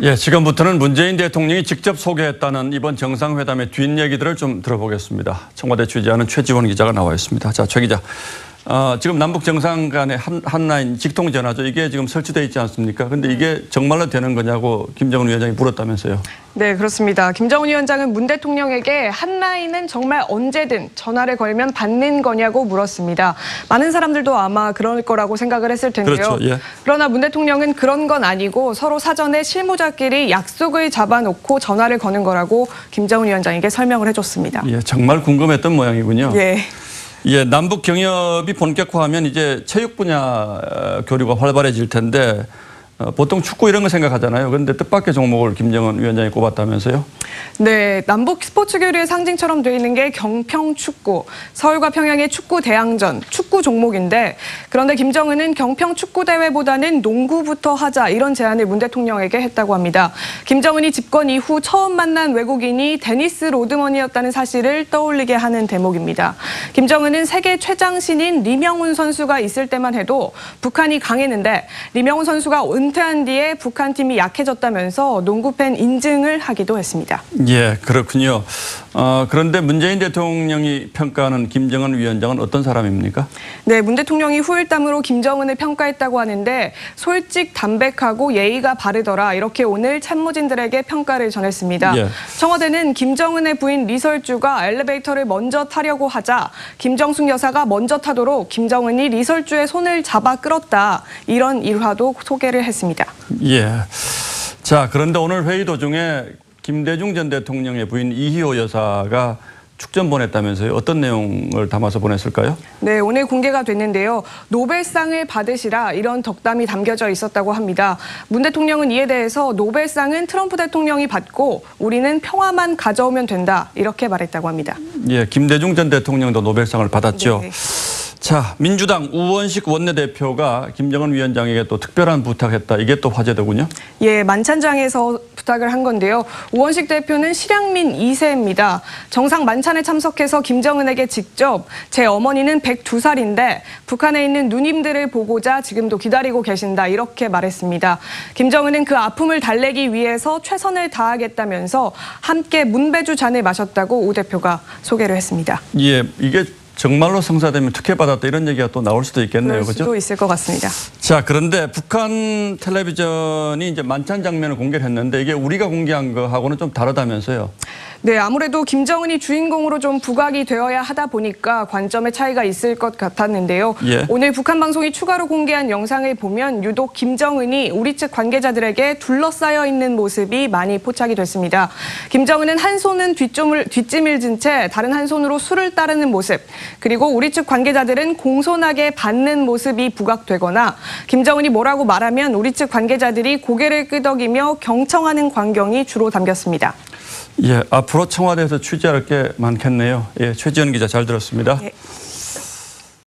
예, 지금부터는 문재인 대통령이 직접 소개했다는 이번 정상회담의 뒷얘기들을 좀 들어보겠습니다. 청와대 취재하는 최지원 기자가 나와 있습니다. 자, 최 기자. 지금 남북 정상 간의 한라인 직통 전화죠. 이게 지금 설치되어 있지 않습니까? 근데 이게 정말로 되는 거냐고 김정은 위원장이 물었다면서요. 네, 그렇습니다. 김정은 위원장은 문 대통령에게 한라인은 정말 언제든 전화를 걸면 받는 거냐고 물었습니다. 많은 사람들도 아마 그럴 거라고 생각을 했을 텐데요. 그렇죠. 예. 그러나 문 대통령은 그런 건 아니고 서로 사전에 실무자끼리 약속을 잡아놓고 전화를 거는 거라고 김정은 위원장에게 설명을 해줬습니다. 예, 정말 궁금했던 모양이군요. 예. 예, 남북 경협이 본격화하면 이제 체육 분야 교류가 활발해질 텐데 보통 축구 이런 거 생각하잖아요. 그런데 뜻밖의 종목을 김정은 위원장이 꼽았다면서요? 네, 남북 스포츠 교류의 상징처럼 되어 있는 게 경평축구, 서울과 평양의 축구 대항전, 축구 종목인데 그런데 김정은은 경평 축구 대회보다는 농구부터 하자 이런 제안을 문 대통령에게 했다고 합니다. 김정은이 집권 이후 처음 만난 외국인이 데니스 로드먼이었다는 사실을 떠올리게 하는 대목입니다. 김정은은 세계 최장신인 리명훈 선수가 있을 때만 해도 북한이 강했는데 리명훈 선수가 은퇴한 뒤에 북한 팀이 약해졌다면서 농구팬 인증을 하기도 했습니다. 예, 그렇군요. 그런데 문재인 대통령이 평가하는 김정은 위원장은 어떤 사람입니까? 네, 문 대통령이 후일담으로 김정은을 평가했다고 하는데 솔직 담백하고 예의가 바르더라 이렇게 오늘 참모진들에게 평가를 전했습니다. 예. 청와대는 김정은의 부인 리설주가 엘리베이터를 먼저 타려고 하자 김정숙 여사가 먼저 타도록 김정은이 리설주의 손을 잡아 끌었다 이런 일화도 소개를 했습니다. 예. 자, 그런데 오늘 회의 도중에 김대중 전 대통령의 부인 이희호 여사가 축전 보냈다면서요. 어떤 내용을 담아서 보냈을까요? 네, 오늘 공개가 됐는데요. 노벨상을 받으시라 이런 덕담이 담겨져 있었다고 합니다. 문 대통령은 이에 대해서 노벨상은 트럼프 대통령이 받고 우리는 평화만 가져오면 된다 이렇게 말했다고 합니다. 예, 김대중 전 대통령도 노벨상을 받았죠. 네. 자, 민주당 우원식 원내대표가 김정은 위원장에게 또 특별한 부탁했다. 이게 또 화제더군요. 예, 만찬장에서 부탁을 한 건데요. 우원식 대표는 실향민 2세입니다. 정상 만찬에 참석해서 김정은에게 직접 제 어머니는 102살인데 북한에 있는 누님들을 보고자 지금도 기다리고 계신다 이렇게 말했습니다. 김정은은 그 아픔을 달래기 위해서 최선을 다하겠다면서 함께 문배주 잔을 마셨다고 우 대표가 소개를 했습니다. 예, 이게 정말로 성사되면 특혜받았다 이런 얘기가 또 나올 수도 있겠네요. 그럴 수도 그렇죠? 있을 것 같습니다. 자, 그런데 북한 텔레비전이 이제 만찬 장면을 공개를 했는데 이게 우리가 공개한 거하고는 좀 다르다면서요. 네, 아무래도 김정은이 주인공으로 좀 부각이 되어야 하다 보니까 관점의 차이가 있을 것 같았는데요. 예. 오늘 북한 방송이 추가로 공개한 영상을 보면 유독 김정은이 우리 측 관계자들에게 둘러싸여 있는 모습이 많이 포착이 됐습니다. 김정은은 한 손은 뒷짐을 진 채 다른 한 손으로 술을 따르는 모습, 그리고 우리 측 관계자들은 공손하게 받는 모습이 부각되거나 김정은이 뭐라고 말하면 우리 측 관계자들이 고개를 끄덕이며 경청하는 광경이 주로 담겼습니다. 예, 앞으로 청와대에서 취재할 게 많겠네요. 예, 최지원 기자 잘 들었습니다. 예.